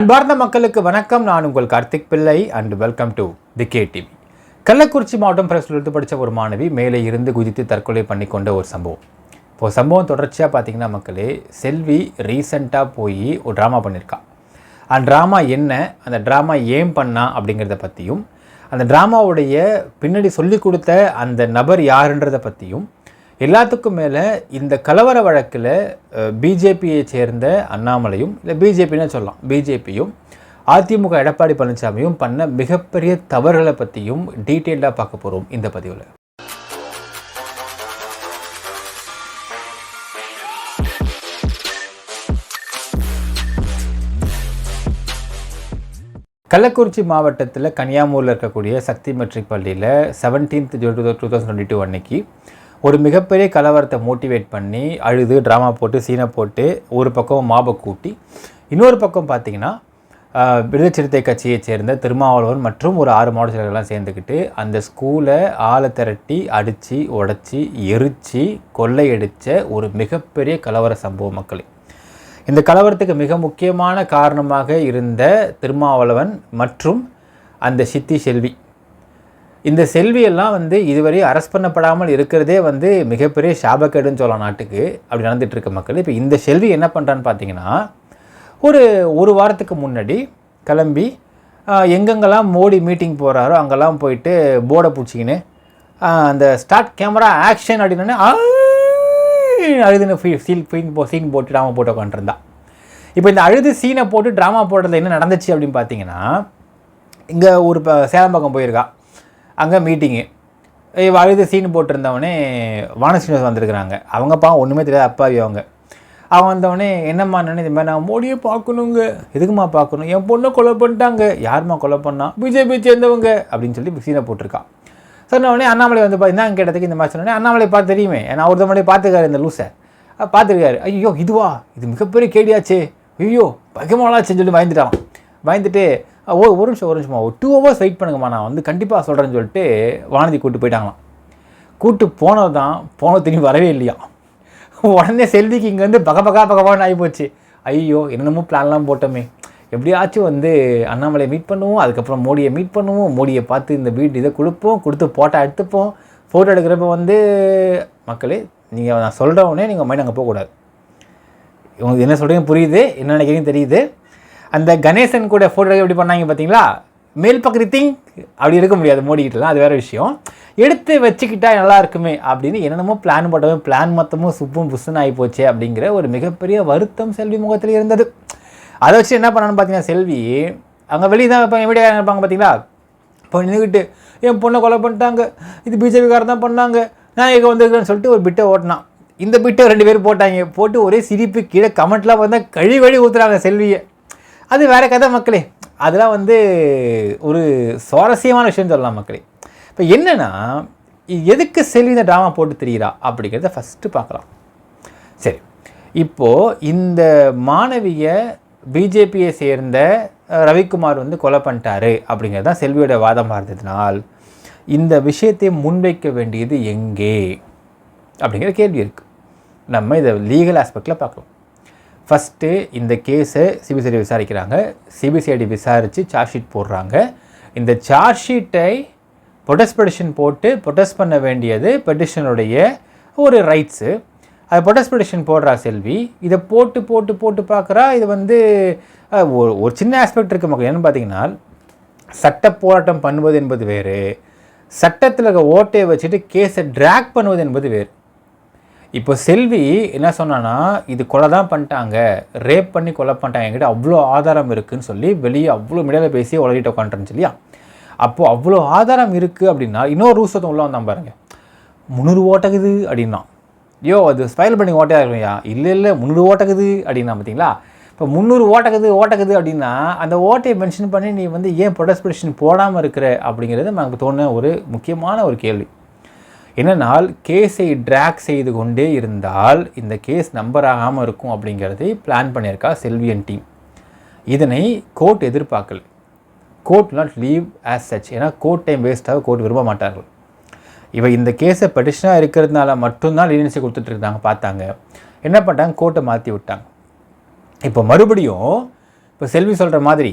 அன்பார்ந்த மக்களுக்கு வணக்கம். நான் உங்கள் கார்த்திக் பிள்ளை and welcome to the KTV. Kallakurichi மாவட்டம் பிரஸ்ல படித்த ஒரு மாணவி மேலே இருந்து குதித்து தற்கொலை பண்ணி கொண்ட ஒரு சம்பவம். இப்போது சம்பவம் தொடர்ச்சியாக பார்த்தீங்கன்னா மக்களே, செல்வி ரீசெண்டாக போய் ஒரு ட்ராமா பண்ணியிருக்கா. அந்த ட்ராமா என்ன, அந்த ட்ராமா ஏன் பண்ணா அப்படிங்கிறத பற்றியும், அந்த ட்ராமாவுடைய பின்னாடி சொல்லி கொடுத்த அந்த நபர் யாருன்றதை பற்றியும், எல்லாத்துக்கும் மேலே இந்த கலவர வழக்கில் பிஜேபியை சேர்ந்த அண்ணாமலையும், இல்லை பிஜேபின்னு சொல்லலாம், பிஜேபியும் அதிமுக எடப்பாடி பழனிசாமியும் பண்ண மிகப்பெரிய தவறுகளை பற்றியும் டீட்டெயில்டாக பார்க்க போகிறோம் இந்த பதிவில். கள்ளக்குறிச்சி மாவட்டத்தில் கன்னியாகுமரியில் இருக்கக்கூடிய சக்தி மெட்ரிக் பள்ளியில் 17th June 2022 அன்னைக்கு ஒரு மிகப்பெரிய கலவரத்தை மோட்டிவேட் பண்ணி அழுது ட்ராமா போட்டு சீனை போட்டு ஒரு பக்கம் மாபை கூட்டி, இன்னொரு பக்கம் பார்த்திங்கன்னா விடுதலை சிறுத்தை கட்சியை சேர்ந்த திருமாவளவன் மற்றும் ஒரு 6 மாவட்ட செயலர்கள்லாம் சேர்ந்துக்கிட்டு அந்த ஸ்கூலை ஆளை திரட்டி அடித்து உடச்சி எரித்து கொள்ளையடித்த ஒரு மிகப்பெரிய கலவர சம்பவம் மக்களே. இந்த கலவரத்துக்கு மிக முக்கியமான காரணமாக இருந்த திருமாவளவன் மற்றும் அந்த சித்தி செல்வி, இந்த செல்வியெல்லாம் இதுவரை அரெஸ்ட் பண்ணப்படாமல் இருக்கிறதே மிகப்பெரிய சாபக்கேடுன்னு சொல்லலாம் நாட்டுக்கு. அப்படி நடந்துகிட்ருக்க மக்கள். இப்போ இந்த செல்வி என்ன பண்ணுறான்னு பார்த்தீங்கன்னா, ஒரு வாரத்துக்கு முன்னாடி கிளம்பி எங்கெங்கெல்லாம் மோடி மீட்டிங் போகிறாரோ அங்கெல்லாம் போயிட்டு போர்டை பிடிச்சிக்கின்னு அந்த ஸ்டார்ட் கேமரா ஆக்ஷன் அப்படின்னே அழுதுன்னு சீன் போட்டு ட்ராமா போட்டு உட்காந்துருந்தா. இப்போ இந்த அழுது சீனை போட்டு ட்ராமா போடுறதுல என்ன நடந்துச்சு அப்படின்னு பார்த்தீங்கன்னா, இங்கே ஒரு சேலம்பாக்கம் போயிருக்கா, அங்கே மீட்டிங்கு. அழுது சீன் போட்டிருந்தவொடனே வானசீனிவாசன் வந்திருக்கிறாங்க. அவங்க ஒன்றுமே தெரியாது, அப்பாவி அவங்க வந்தவொடனே என்னம்மா நினை, இது மாதிரி நான் மோடியை பார்க்கணுங்க. எதுக்குமா பார்க்கணும், என் பொண்ணை கொலை பண்ணிட்டாங்க. யாருமா கொலை பண்ணா, பிஜேபி சேர்ந்தவங்க அப்படின்னு சொல்லி சீனை போட்டிருக்கா. சொன்னவொடனே அண்ணாமலை என்னங்க கேட்டதுக்கு இந்த மாதிரி சொன்னோடனே, அண்ணாமலை பார்த்து தெரியுமே, நான் ஒரு தடவை பார்த்துக்காரு, இந்த லூஸை பார்த்துருக்காரு. ஐயோ இதுவா, இது மிகப்பெரிய கேடியாச்சே, ஐயோ பயமாலாச்சுன்னு சொல்லி பயந்துட்டு ஒரு நிமிஷமா ஒரு 2 hours வெயிட் பண்ணுங்கம்மா, நான் கண்டிப்பாக சொல்கிறேன்னு சொல்லிட்டு வானதி கூப்பிட்டு போயிட்டாங்களாம். கூப்பிட்டு போனது திரும்பி வரவே இல்லையா. உடனே செல்விக்கு இங்கே பகவான்னு ஆகிப்போச்சு. ஐயோ என்னென்னமோ பிளான்லாம் போட்டோமே, எப்படியாச்சும் அண்ணாமலையை மீட் பண்ணுவோம், அதுக்கப்புறம் மோடியை மீட் பண்ணுவோம், மோடியை பார்த்து இந்த இதை கொடுத்து ஃபோட்டோ எடுத்துப்போம். ஃபோட்டோ எடுக்கிறப்ப மக்களே, நீங்கள் நான் சொல்கிறவொடனே நீங்கள் மைண்ட் அங்கே போகக்கூடாது. உங்களுக்கு என்ன சொல்கிறீங்க புரியுது, என்ன நினைக்கிறீங்க தெரியுது. அந்த கணேசன் கூட ஃபோட்டோ எப்படி பண்ணாங்க பார்த்தீங்களா, மேல் பக்கத்து திங் அப்படி இருக்க முடியாது மோடிக்கிட்டலாம், அது வேறு விஷயம். எடுத்து வச்சுக்கிட்டா நல்லா இருக்குமே அப்படின்னு என்னென்னமோ பிளான் போட்டவன் பிளான் மொத்தமும் சுப்பும் புஷ்ஷுன்னு ஆகி போச்சு அப்படிங்கிற ஒரு மிகப்பெரிய வருத்தம் செல்வி முகத்தில் இருந்தது. அதை வச்சு என்ன பண்ணான்னு பார்த்தீங்கன்னா, செல்வி அங்கே வெளியே தான் வைப்பாங்க, வீடியோ இருப்பாங்க பார்த்தீங்களா, இப்போ நின்றுக்கிட்டு என் பொண்ணை கொலை பண்ணிட்டாங்க, இது பிஜேபிக்காரர் தான் பண்ணாங்க, நான் இங்கே வந்துருக்கேன்னு சொல்லிட்டு ஒரு பிட்டை ஓட்டினான். இந்த பிட்டை 2 பேர் போட்டு ஒரே சிரிப்பு, கீழே கமெண்ட்லாம் கழி ஊற்றுறாங்க செல்வியை. அது வேறு கதை மக்களே. அதெல்லாம் ஒரு சுவாரஸ்யமான விஷயம் சொல்லலாம் மக்களே. இப்போ என்னென்னா, எதுக்கு செல்வி இந்த ட்ராமா போட்டு தெரியுறா அப்படிங்கிறத ஃபஸ்ட்டு பார்க்கலாம். சரி, இப்போது இந்த மாணவியை பிஜேபியை சேர்ந்த ரவிக்குமார் கொலை பண்ணிட்டாரு அப்படிங்கிறது தான் செல்வியோட வாதமாக இருந்ததுனால், இந்த விஷயத்தை முன்வைக்க வேண்டியது எங்கே அப்படிங்கிற கேள்வி இருக்குது. நம்ம இதை லீகல் ஆஸ்பெக்டில் பார்க்கலாம். ஃபஸ்ட்டு இந்த கேஸை சிபிசிஐடி விசாரிக்கிறாங்க. சிபிசிஐடி விசாரித்து சார்ஜ் ஷீட் போடுறாங்க. இந்த சார்ஜ் ஷீட்டை பெட்டிஷன் போட்டு ப்ரொடெஸ்ட் பண்ண வேண்டியது பெட்டிஷனுடைய ஒரு ரைட்ஸு. அது பெட்டிஷன் போடுறா செல்வி. இதை போட்டு பார்க்குறா. இது ஒரு சின்ன ஆஸ்பெக்ட் இருக்குது மக்கள். என்னென்னு பார்த்தீங்கன்னா, சட்ட போராட்டம் பண்ணுவது என்பது வேறு, சட்டத்தில் இருக்க ஓட்டையை வச்சுட்டு கேஸை ட்ராக் பண்ணுவது என்பது வேறு. இப்போ செல்வி என்ன சொன்னான்னா, இது கொலை தான் பண்ணிட்டாங்க, ரேப் பண்ணி கொலை பண்ணிட்டாங்க, என்கிட்ட அவ்வளோ ஆதாரம் இருக்குதுன்னு சொல்லி வெளியே அவ்வளோ மீடியாவில் பேசி உலகிட்ட உட்காந்துருந்துச்சு இல்லையா. அப்போது அவ்வளோ ஆதாரம் இருக்குது அப்படின்னா இன்னொரு ரூல்ஸ் உள்ளே வந்தான் பாருங்கள், 300 ஓட்டக்குது அப்படின்னா, அது ஃபைல் பண்ணி ஓட்டையாக இருக்கும்யா, இல்லை 300 ஓட்டக்குது அப்படின்னா பார்த்தீங்களா. இப்போ 300 ஓட்டக்குது அப்படின்னா அந்த ஓட்டையை மென்ஷன் பண்ணி நீ ஏன் பெட்டிஷன் போடாமல் இருக்கிற அப்படிங்கிறது நமக்கு தோணுன ஒரு முக்கியமான ஒரு கேள்வி. என்னென்னால், கேஸை ட்ராக் செய்து கொண்டே இருந்தால் இந்த கேஸ் நம்பர் ஆகாமல் இருக்கும் அப்படிங்கிறதை பிளான் பண்ணியிருக்கா செல்வியன் டீம். இதனை கோர்ட் எதிர்பார்க்கல. Court not leave as such. ஏன்னா கோர்ட் டைம் வேஸ்ட்டாக கோர்ட் விரும்ப மாட்டார்கள். இவன் இந்த கேஸை பெட்டிஷனாக இருக்கிறதுனால மட்டும்தான் லீனியன்ஸை கொடுத்துட்ருக்காங்க. பார்த்தாங்க, என்ன பண்ணிட்டாங்க, கோர்ட்டை மாற்றி விட்டாங்க. இப்போ மறுபடியும் இப்போ செல்வி சொல்கிற மாதிரி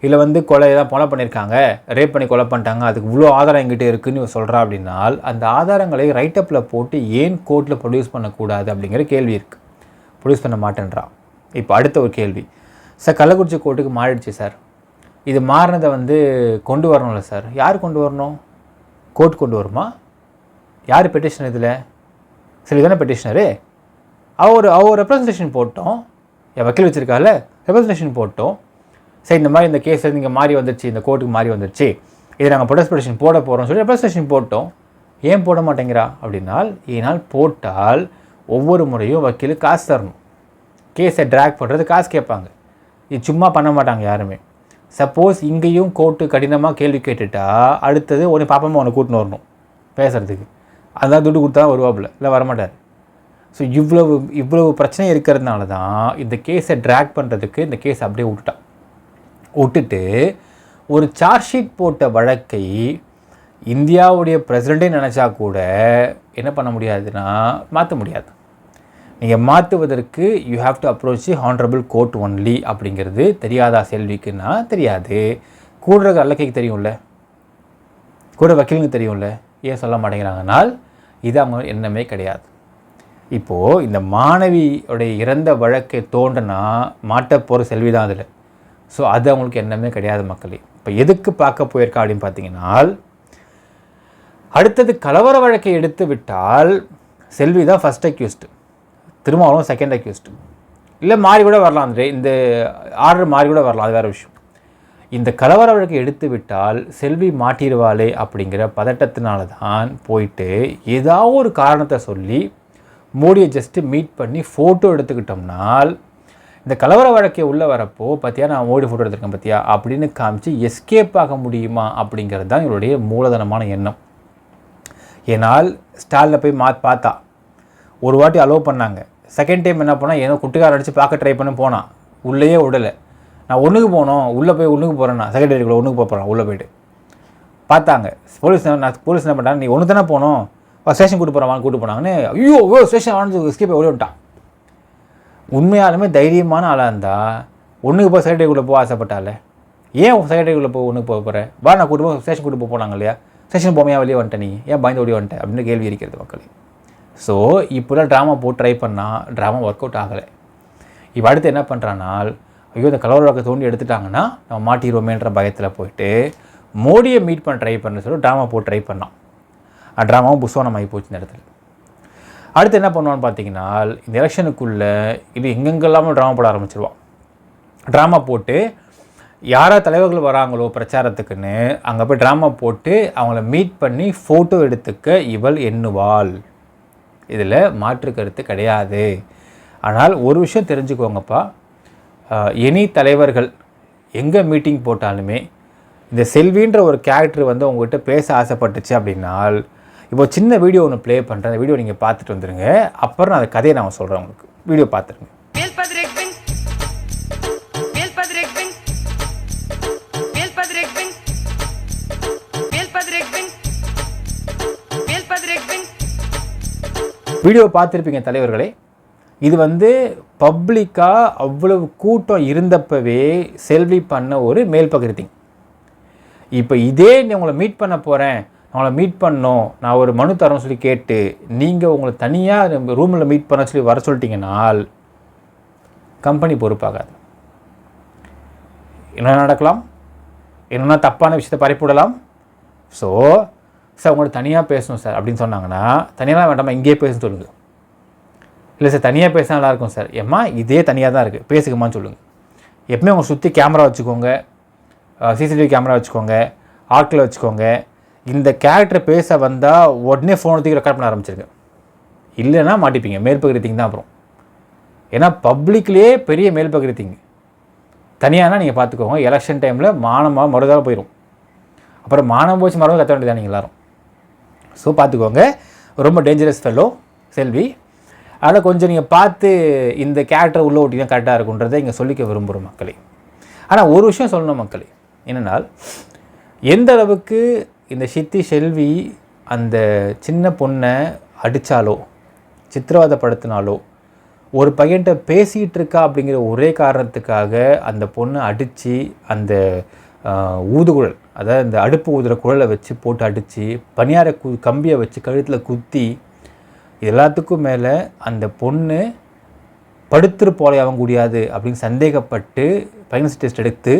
இதில் வந்து கொலை பண்ணியிருக்காங்க, ரேப் பண்ணி கொலை பண்ணிட்டாங்க, அதுக்கு இவ்வளோ ஆதாரம் எங்கிட்ட இருக்குதுன்னு சொல்கிறா அப்படின்னால் அந்த ஆதாரங்களை ரைட்டப்பில் போட்டு ஏன் கோர்ட்டில் ப்ரொடியூஸ் பண்ணக்கூடாது அப்படிங்கிற கேள்வி இருக்குது. ப்ரொடியூஸ் பண்ண மாட்டேன்றா. இப்போ அடுத்த ஒரு கேள்வி, சார் கள்ளக்குறிச்சி கோர்ட்டுக்கு மாறிடுச்சு சார், இது மாறினதை வந்து கொண்டு வரணும்ல சார், யார் கொண்டு வரணும்? கோர்ட் கொண்டு வருமா? யார் பெட்டிஷனர் இதில்? சரி தானே பெட்டிஷனரு, அவர் ரெப்ரசன்டேஷன் போட்டோம், என் வக்கீல் வச்சுருக்கால ரெப்ரசன்டேஷன் போட்டோம், சரி இந்த மாதிரி இந்த கேஸ் இங்கே மாறி வந்துடுச்சு, இந்த கோர்ட்டுக்கு மாறி வந்துடுச்சு, இதை நாங்கள் ப்ரொடெஸ்ட் பெட்டிஷன் போட போகிறோம்னு சொல்லி ரெப்ரசன்டேஷன் போட்டோம். ஏன் போட மாட்டேங்கிறா அப்படின்னால், ஏன்னால் போட்டால் ஒவ்வொரு முறையும் வக்கீல் காசு தரணும், கேஸை ட்ராக் பண்ணுறது காசு கேட்பாங்க, இது சும்மா பண்ண மாட்டாங்க யாருமே. சப்போஸ் இங்கேயும் கோர்ட்டு கடினமாக கேள்வி கேட்டுட்டா அடுத்தது உன்னை பாப்பமாக உன்னை கூட்டின்னு வரணும் பேசுகிறதுக்கு, அதுதான் துட்டு கொடுத்தா வருவாப்புல, இல்லை வரமாட்டார். ஸோ இவ்வளவு பிரச்சனை இருக்கிறதுனால தான் இந்த கேஸை ட்ராக் பண்ணுறதுக்கு இந்த கேஸ் அப்படியே விட்டுட்டு ஒரு சார்ஜ் ஷீட் போட்ட வழக்கை இந்தியாவுடைய பிரசிடெண்ட்டே நினச்சா கூட என்ன பண்ண முடியாதுன்னா மாற்ற முடியாது. நீங்கள் மாற்றுவதற்கு you have to approach the honourable court only அப்படிங்கிறது தெரியாதா செல்விக்குன்னா தெரியாது. கூட அல்லக்கைக்கு தெரியும்ல, கூட வக்கீலுங்க தெரியும்ல, ஏன் சொல்ல மாட்டேங்கிறாங்கனால் இது அவங்க எண்ணமே கிடையாது. இப்போது இந்த மாணவியோடைய இறந்த வழக்கை தோண்டனா மாட்ட போகிற செல்வி தான் அதில். ஸோ அது அவங்களுக்கு எண்ணமே கிடையாது மக்களே. இப்போ எதுக்கு பார்க்க போயிருக்கா அப்படின்னு பார்த்தீங்கன்னா, அடுத்தது கலவர வழக்கை எடுத்து விட்டால் செல்வி தான் first accused, Thirumavalavan second accused, இல்லை மாறி கூட வரலாம், இந்த ஆர்டர் மாறி கூட வரலாம், அது வேறு விஷயம். இந்த கலவர வழக்கை எடுத்து விட்டால் செல்வி மாட்டிடுவாளே அப்படிங்கிற பதட்டத்தினால தான் போயிட்டு ஏதாவது ஒரு காரணத்தை சொல்லி மோடியை ஜஸ்ட்டு மீட் பண்ணி ஃபோட்டோ எடுத்துக்கிட்டோம்னால், இந்த கலவர வழக்கை உள்ளே வரப்போ பார்த்தியா நான் மோடி ஃபோட்டோ எடுத்துருக்கேன் பார்த்தியா அப்படின்னு காமிச்சு எஸ்கேப் ஆக முடியுமா அப்படிங்கிறது தான் இவருடைய மூலதனமான எண்ணம். ஏன்னால் ஸ்டாலில் போய் பார்த்தா ஒரு வாட்டி அலோவ் பண்ணாங்க, செகண்ட் டைம் என்ன பண்ணால் ஏதோ குட்டுக்கார அடித்து பார்க்க ட்ரை பண்ண போனான், உள்ளேயே விடலை. நான் ஒன்றுக்கு போனோம், உள்ளே போய் ஒன்றுக்கு போகிறேன்னா செக்ரட்டரிக்குள்ளே ஒன்றுக்கு போகிறேன், உள்ளே போய்ட்டு பார்த்தாங்க போலீஸ் என்ன பண்ணாங்க, நீ ஒன்று தானே போனோம், ஸ்டேஷன் கூட்டு போனாங்கன்னு, ஐயோ ஸ்டேஷன் வாழ்ந்து எஸ்கேப் ஓடி விட்டான். உண்மையாலுமே தைரியமான ஆளாக இருந்தால் ஒன்றுக்கு போய் செக்ரட்டரிக்குள்ளே போக ஆசைப்பட்டால, ஏன் செக்ரட்டரிக்குள்ளே போய் ஒன்றுக்கு போக போகிறேன், வா நான் ஸ்டேஷன் கூட்டு போனாங்க இல்லையா, ஸ்டேஷன் போமையா வெளியே வந்துட்டேன், நீ ஏன் பயந்து ஓடி வந்துட்டேன் அப்படின்னு கேள்வி இருக்கிறது மக்களே. ஸோ இப்போலாம் ட்ராமா போட்டு ட்ரை பண்ணால் ட்ராமா ஒர்க் அவுட் ஆகலை. இப்போ அடுத்து என்ன பண்ணுறானால், ஐயோ இந்த கலவர வழக்கை தோண்டி எடுத்துட்டாங்கன்னா நம்ம மாட்டிடுவோமேன்ற பயத்தில் போயிட்டு மோடியை மீட் பண்ண ட்ரை பண்ண சொல்லி ட்ராமா போட்டு ட்ரை பண்ணான். ட்ராமாவும் புஸ்வானம் ஆகி போச்சு இந்த இடத்துல. அடுத்து என்ன பண்ணுவான்னு பார்த்தீங்கன்னா, இந்த எலெக்ஷனுக்குள்ளே இது எங்கெங்கெல்லாமல் ட்ராமா போட ஆரம்பிச்சிருவான். ட்ராமா போட்டு யாராக தலைவர்கள் வராங்களோ பிரச்சாரத்துக்குன்னு அங்கே போய் ட்ராமா போட்டு அவங்கள மீட் பண்ணி ஃபோட்டோ எடுத்துக்க இவள் எண்ணுவாள். இதில் மாற்று கருத்து கிடையாது. ஆனால் ஒரு விஷயம் தெரிஞ்சுக்கோங்கப்பா, எனி தலைவர்கள் எங்கே மீட்டிங் போட்டாலுமே இந்த செல்வின்ற ஒரு கேரக்டர் வந்து உங்கள்கிட்ட பேச ஆசைப்பட்டுச்சு அப்படின்னால், இப்போ சின்ன வீடியோ ஒன்று ப்ளே பண்ணுறேன், அந்த வீடியோ நீங்கள் பார்த்துட்டு வந்துடுங்க, அப்புறம் அந்த கதையை நான் சொல்கிறேன் உங்களுக்கு. வீடியோ பார்த்துருங்க. வீடியோ பார்த்துருப்பீங்க தலைவர்களே. இது வந்து பப்ளிக்காக அவ்வளவு கூட்டம் இருந்தப்பவே செல்வி பண்ண ஒரு மேல் பகிர்த்திங். இப்போ இதே நீ உங்களை மீட் பண்ண போகிறேன், அவங்கள மீட் பண்ணோம், நான் ஒரு மனு தரோன்னு சொல்லி கேட்டு நீங்கள் உங்களை தனியாக ரூமில் மீட் பண்ண சொல்லி வர சொல்லிட்டீங்கன்னால் கம்பெனி பொறுப்பாகாது. என்ன நடக்கலாம், என்னென்னா தப்பான விஷயத்தை பறிப்புடலாம். ஸோ சார் உங்கள்ட்ட தனியாக பேசணும் சார் அப்படின்னு சொன்னாங்கன்னா, தனியாக வேண்டாமா இங்கேயே பேசணும்னு சொல்லுங்கள். இல்லை சார் தனியாக பேசினா நல்லாயிருக்கும் சார், ஏம்மா இதே தனியாக தான் இருக்குது பேசுங்கம்மான்னு சொல்லுங்கள். எப்பவுமே உங்களை சுற்றி கேமரா வச்சுக்கோங்க, சிசிடிவி கேமரா வச்சுக்கோங்க, ஆட்களை வச்சுக்கோங்க. இந்த கேரக்டர் பேச வந்தால் உடனே ஃபோனை தூக்கி ரெக்கார்ட் பண்ண ஆரம்பிச்சிருங்க, இல்லைன்னா மாட்டிப்பீங்க. மேல்பகிர்த்திங் தான் அப்புறம். ஏன்னா பப்ளிக்லேயே பெரிய மேல்பகிர்த்திங். தனியானா நீங்கள் பார்த்துக்கோங்க, எலெக்ஷன் டைமில் மானமாக மறுதாலும் போயிடும். அப்புறம் மானம் போச்சு மரம் கற்ற வேண்டியதான் நீங்கள் எல்லோரும். ஸோ பார்த்துக்கோங்க, ரொம்ப டேஞ்சரஸ் ஃபெல்லோ செல்வி. அதனால் கொஞ்சம் நீங்கள் பார்த்து இந்த கேரக்டர் உள்ளே ஓட்டினா கரெக்டாக இருக்குன்றதை இங்கே சொல்லிக்க விரும்புகிற மக்களே. ஆனால் ஒரு விஷயம் சொல்லணும் மக்களே, என்னென்னால் எந்த அளவுக்கு இந்த சித்தி செல்வி அந்த சின்ன பொண்ணை அடித்தாலோ சித்திரவதைப்படுத்தினாலோ ஒரு பையன்கிட்ட பேசிகிட்டு இருக்கா அப்படிங்கிற ஒரே காரணத்துக்காக அந்த பொண்ணை அடித்து அந்த ஊதுகுழல், அதாவது இந்த அடுப்பு ஊதுற குழலை வச்சு போட்டு அடித்து பனியார கம்பியை வச்சு கழுத்தில் குத்தி, எல்லாத்துக்கும் மேலே அந்த பொண்ணு படுத்துரு போல ஆக முடியாது அப்படின்னு சந்தேகப்பட்டு ப்ரெக்னன்சி டெஸ்ட் எடுத்து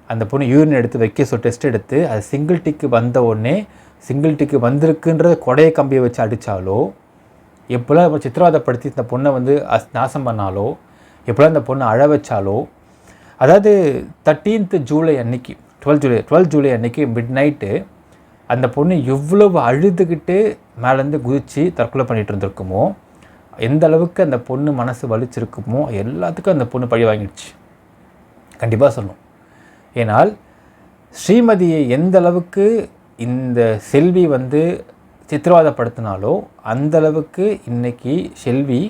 அந்த பொண்ணு யூரின் எடுத்து வைக்க டெஸ்ட் எடுத்து அது சிங்கிள் டிக்கு வந்த உடனே சிங்கிள் டிக்கு வந்திருக்குன்ற கொடைய கம்பியை வச்சு அடித்தாலோ, எப்போல்லாம் இப்போ சித்திரவதைப்படுத்தி இந்த பொண்ணை வந்து நாசம் பண்ணாலோ, எப்போல்லாம் இந்த பொண்ணை அழ வச்சாலோ, அதாவது 13th ஜூலை அன்னைக்கு 12 ஜூலை அன்னைக்கு மிட் நைட்டு அந்த பொண்ணு எவ்வளவு அழுதுகிட்டு மேலேருந்து குதித்து தற்கொலை பண்ணிகிட்டு இருந்திருக்குமோ, எந்த அளவுக்கு அந்த பொண்ணு மனசு வலிச்சிருக்குமோ எல்லாத்துக்கும் அந்த பொண்ணு பழி வாங்கிடுச்சு. கண்டிப்பாக சொல்லணும். ஏனால் ஸ்ரீமதியை எந்த அளவுக்கு இந்த செல்வி வந்து சித்திரவதைப்படுத்தினாலோ அந்தளவுக்கு இன்றைக்கி செல்வி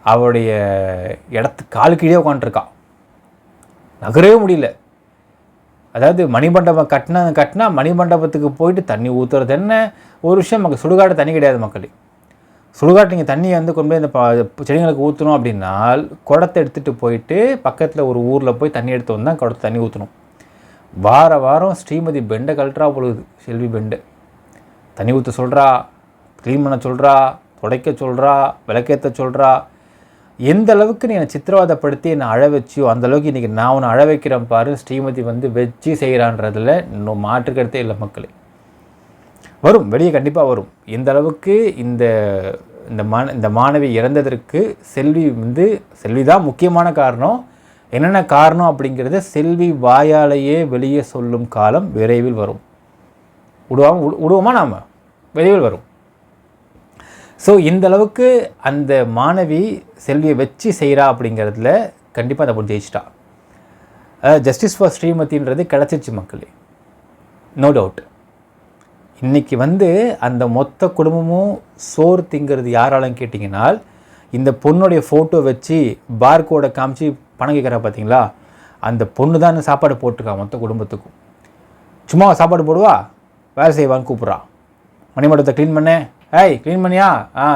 அவருடைய காலு கீழே உட்காந்துருக்கா, நகரவே முடியல. அதாவது மணிமண்டபம் கட்டினா மணிமண்டபத்துக்கு போயிட்டு தண்ணி ஊற்றுறது என்ன ஒரு விஷயம். மக்கள் சுடுகாடு தண்ணி கிடையாது மக்களே. சுடுகாட்டு நீங்கள் தண்ணியை வந்து கொண்டு போய் இந்த செடிங்களுக்கு ஊற்றணும் அப்படின்னா குடத்தை எடுத்துகிட்டு போயிட்டு பக்கத்தில் ஒரு ஊரில் போய் தண்ணி எடுத்து வந்தால் குடத்தை தண்ணி ஊற்றணும். வாரம் ஸ்ரீமதி பெண்டை கழட்டுறா பொழுது, செல்வி பெண்டை தண்ணி ஊற்ற சொல்கிறா, க்ளீன் பண்ண சொல்கிறா, துடைக்க சொல்கிறா, விளக்கேற்ற சொல்கிறா. எந்த அளவுக்கு நீ என்னை சித்திரவதைப்படுத்தி என்னை அழ வச்சியோ அந்தளவுக்கு இன்றைக்கி நான் உன்னை அழ வைக்கிறேன் பாரு ஸ்ரீமதி வந்து வச்சு செய்கிறான்றதில் இன்னும் மாற்றுக்கிறதே இல்லை மக்களே. வரும், வெளியே கண்டிப்பாக வரும். எந்த அளவுக்கு இந்த மாணவி இறந்ததற்கு செல்வி தான் முக்கியமான காரணம். என்னென்ன காரணம் அப்படிங்கிறத செல்வி வாயாலேயே வெளியே சொல்லும் காலம் விரைவில் வரும். விடுவோமா நாம்? விரைவில் வரும். ஸோ இந்த அளவுக்கு அந்த மாணவி செல்வியை வச்சு செய்கிறா அப்படிங்கிறதுல கண்டிப்பாக அந்த பொண்ணு ஜெயிச்சிட்டா. ஜஸ்டிஸ் ஃபார் ஸ்ரீமதின்றது கிடச்சிச்சு மக்களே, நோ டவுட். இன்றைக்கி வந்து அந்த மொத்த குடும்பமும் சோறு திங்கிறது யாராலும் கேட்டிங்கன்னா, இந்த பொண்ணுடைய ஃபோட்டோ வச்சு பார்கோடை காமிச்சு பணம் கேட்குறா பார்த்தீங்களா, அந்த பொண்ணு தான் சாப்பாடு போட்டிருக்கா மொத்த குடும்பத்துக்கும். சும்மா சாப்பாடு போடுவா, வேலை செய்வான்னு கூப்பிட்றா. மணிமண்டபத்தை க்ளீன் பண்ண, ஏய் க்ளீன் பண்ணியா,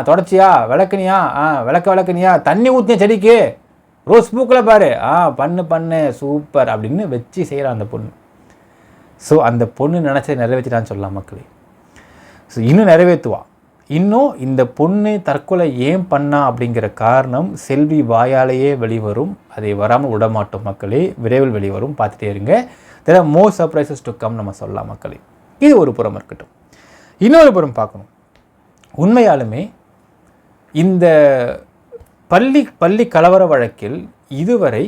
தொடச்சியா, விளக்குனியா, விளக்குனியா, தண்ணி ஊற்றிய செடிக்கு, ரோஸ் பூக்கில் பாரு, பண்ணு சூப்பர் அப்படின்னு வச்சு செய்கிறான் அந்த பொண்ணு. ஸோ அந்த பொண்ணு நினச்சதை நிறைவேற்றிட்டான்னு சொல்லலாம் மக்களே. ஸோ இன்னும் நிறைவேற்றுவா. இன்னும் இந்த பொண்ணு தற்கொலை ஏன் பண்ணா அப்படிங்கிற காரணம் செல்வி வாயாலேயே வெளிவரும். அதை வராமல் விடமாட்டோம் மக்களே, விரைவில் வெளிவரும், பார்த்துட்டே இருங்க. There are more surprises to come நம்ம சொல்லலாம் மக்களே. இது ஒரு புறம் இருக்கட்டும். இன்னொரு புறம் பார்க்கணும். உண்மையாலுமே இந்த பள்ளி கலவர வழக்கில் இதுவரை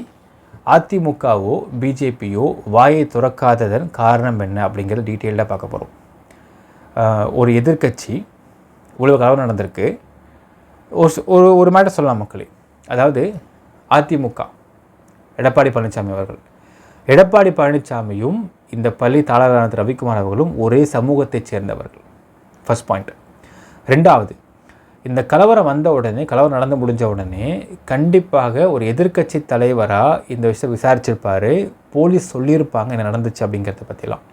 அதிமுகவோ பிஜேபியோ வாயை துறக்காததன் காரணம் என்ன அப்படிங்கிற டீட்டெயிலாக பார்க்க போகிறோம். ஒரு எதிர்க்கட்சி இவ்வளவு கலவரம் நடந்திருக்கு. ஒரு மேட்டர் சொல்லலாம் மக்களே. அதாவது அதிமுக எடப்பாடி பழனிசாமி அவர்கள், எடப்பாடி பழனிசாமியும் இந்த பள்ளி தாளரான ரவிக்குமார் அவர்களும் ஒரே சமூகத்தைச் சேர்ந்தவர்கள். First point. ரெண்டாவது, இந்த கலவரம் வந்த உடனே, கலவரம் நடந்து முடிஞ்ச உடனே கண்டிப்பாக ஒரு எதிர்க்கட்சி தலைவராக இந்த விஷயத்தை விசாரிச்சிருப்பார். போலீஸ் சொல்லியிருப்பாங்க என்ன நடந்துச்சு அப்படிங்கிறத பற்றிலாம்.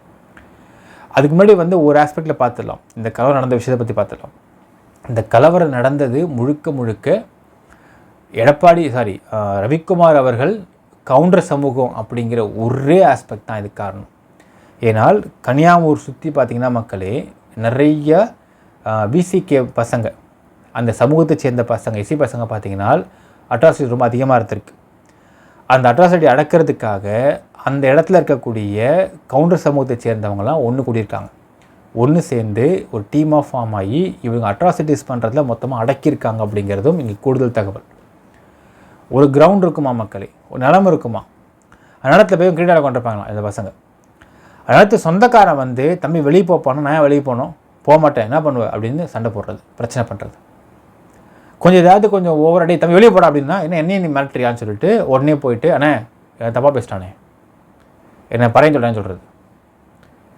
அதுக்கு முன்னாடி வந்து ஒரு ஆஸ்பெக்டில் பார்த்துடலாம். இந்த கலவரம் நடந்த விஷயத்தை பற்றி பார்த்துடலாம். இந்த கலவரம் நடந்தது முழுக்க ரவிக்குமார் அவர்கள் கவுண்டர் சமூகம் அப்படிங்கிற ஒரே ஆஸ்பெக்ட் தான் இதுக்கு காரணம். ஏன்னால் கன்னியாகுமரி சுற்றி பார்த்திங்கன்னா மக்களே நிறைய பிசிகே பசங்க, அந்த சமூகத்தை சேர்ந்த பசங்க, எஸ்சி பசங்க பார்த்திங்கன்னா அட்ராசிட்டி ரொம்ப அதிகமாக இருந்திருக்கு. அந்த அட்ராசிட்டி அடக்கிறதுக்காக அந்த இடத்துல இருக்கக்கூடிய கவுண்டர் சமூகத்தை சேர்ந்தவங்களாம் ஒன்று கூடியிருக்காங்க. ஒன்று சேர்ந்து ஒரு டீமாக ஃபார்ம் ஆகி இவங்க அட்ராசிட்டிஸ் பண்ணுறதுல மொத்தமாக அடக்கியிருக்காங்க அப்படிங்கிறதும் இங்கே கூடுதல் தகவல். ஒரு கிரவுண்ட் இருக்குமா மக்களே, ஒரு நிலம் இருக்குமா, அந்த இடத்துல போய் கிரீடாவில் கொண்டிருப்பாங்களாம் இந்த பசங்க. அடுத்து சொந்தக்காரன் வந்து தம்பி வெளியே போப்பானோ, நான் வெளியே போனோம், போக மாட்டேன், என்ன பண்ணுவேன் அப்படின்னு சண்டை போடுறது, பிரச்சனை பண்ணுறது. கொஞ்சம் ஓவர் அடி, தம்பி வெளியே போட அப்படின்னா என்னையும் நீ மிரட்டுறியான்னு சொல்லிட்டு உடனே போயிட்டு அண்ணே தப்பாக பேசிட்டானே, என்ன பறையன் சொல்கிறேன்னு சொல்கிறது.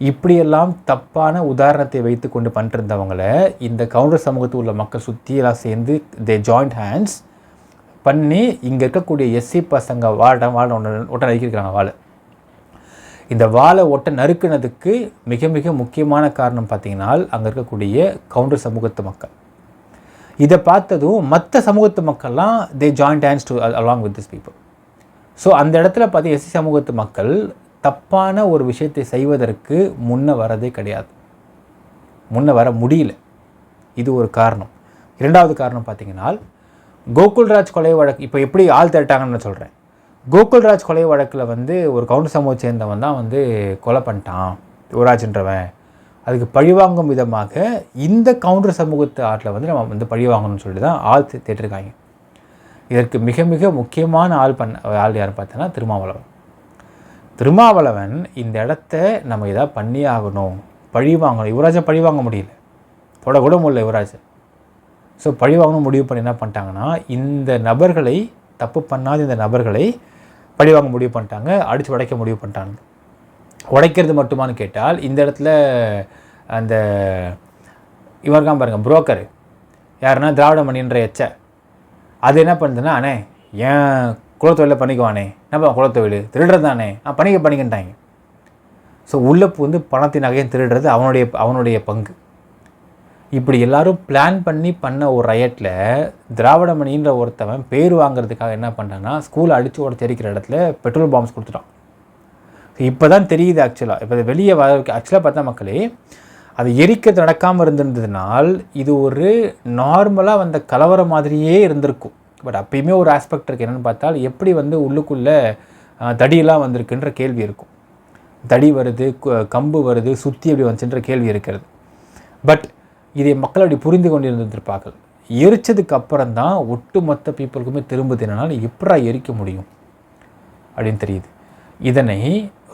இப்படியெல்லாம் தப்பான உதாரணத்தை வைத்து கொண்டு பண்ணிருந்தவங்களை இந்த கவுண்டர் சமூகத்தில் உள்ள மக்கள் சுற்றியெல்லாம் சேர்ந்து தே ஜாயிண்ட் ஹேண்ட்ஸ் பண்ணி இங்கே இருக்கக்கூடிய எஸ்சி பசங்க வாழை ஒட்ட நறுக்கிருக்கிறாங்க. வாழை, இந்த வாழை ஒட்ட நறுக்குனதுக்கு மிக மிக முக்கியமான காரணம் பார்த்திங்கன்னா அங்கே இருக்கக்கூடிய கவுண்டர் சமூகத்து மக்கள். இதை பார்த்ததும் மற்ற சமூகத்து மக்கள்லாம் they joint hands to along with this people. So அந்த இடத்துல பார்த்து எஸ்சி சமூகத்து மக்கள் தப்பான ஒரு விஷயத்தை செய்வதற்கு முன்ன வரதே கிடையாது, முன்ன வர முடியல. இது ஒரு காரணம். இரண்டாவது காரணம் பார்த்தீங்கன்னா, கோகுல்ராஜ் கொலை வழக்கு இப்போ எப்படி ஆள் திரட்டாங்கன்னு சொல்கிறேன். கோகுல்ராஜ் கொலை வழக்கில் வந்து ஒரு கவுண்டர் சமூகத்தை சேர்ந்தவன் தான் வந்து கொலை பண்ணிட்டான் யுவராஜ்ன்றவன், அதுக்கு பழிவாங்கும் விதமாக இந்த கவுண்டர் சமூகத்து ஆட்டில் வந்து நம்ம வந்து பழிவாங்கணும்னு சொல்லிட்டு தான் ஆள் தேட்டிருக்காங்க. இதற்கு மிக மிக முக்கியமான ஆள் யாருன்னு பார்த்தோன்னா திருமாவளவன். திருமாவளவன் இந்த இடத்த நம்ம எதாவது பண்ணி ஆகணும், பழி வாங்கணும். யுவராஜை பழி வாங்க முடியல, தொட கூட முடியல யுவராஜை. ஸோ பழி வாங்கணும் முடிவு பண்ணி என்ன பண்ணிட்டாங்கன்னா, இந்த நபர்களை தப்பு பண்ணாத இந்த நபர்களை பழி வாங்க முடிவு பண்ணிட்டாங்க, அடித்து உடைக்க முடிவு பண்ணிட்டாங்க. உடைக்கிறது மட்டுமானு கேட்டால் இந்த இடத்துல அந்த இவர்தான் பாருங்கள் புரோக்கர் யாருன்னா திராவிடமணின்ற எச்ச அது என்ன பண்ணுதுன்னா, அண்ணே ஏன் குலத்தொழிலை பண்ணிக்குவானே, என்னப்பா குலத்தொழில் திருடுறது தானே, பண்ணிக்கிட்டாங்க. ஸோ உள்ள வந்து பணத்தின் நகையும் திருடுறது அவனுடைய பங்கு. இப்படி எல்லாரும் பிளான் பண்ண ஒரு ரயட்டில் திராவிடமணின்ற ஒருத்தவன் பேர் வாங்குறதுக்காக என்ன பண்ணுறான்னா, ஸ்கூலை அடித்து உடச்சரிக்கிற இடத்துல பெட்ரோல் பாம்ஸ் கொடுத்துட்டான். இப்போ தான் தெரியுது ஆக்சுவலாக. இப்போ வெளியே ஆக்சுவலாக பார்த்தா மக்களே, அது எரிக்கிறது நடக்காமல் இருந்திருந்ததுனால் இது ஒரு நார்மலாக வந்த கலவரம் மாதிரியே இருந்திருக்கும். பட் அப்பயுமே ஒரு ஆஸ்பெக்ட் இருக்குது. என்னென்னு பார்த்தால் எப்படி வந்து உள்ளுக்குள்ளே தடியெல்லாம் வந்திருக்குன்ற கேள்வி இருக்கும். தடி வருது, கம்பு வருது, சுற்றி எப்படி வந்துச்சுன்ற கேள்வி இருக்கிறது. பட் இதை மக்கள் அப்படி புரிந்து கொண்டு இருந்திருப்பார்கள். எரிச்சதுக்கு அப்புறம் தான் ஒட்டு மொத்த பீப்புளுக்குமே திரும்புது என்னன்னா, எப்படா எரிக்க முடியும் அப்படின்னு தெரியுது. இதனை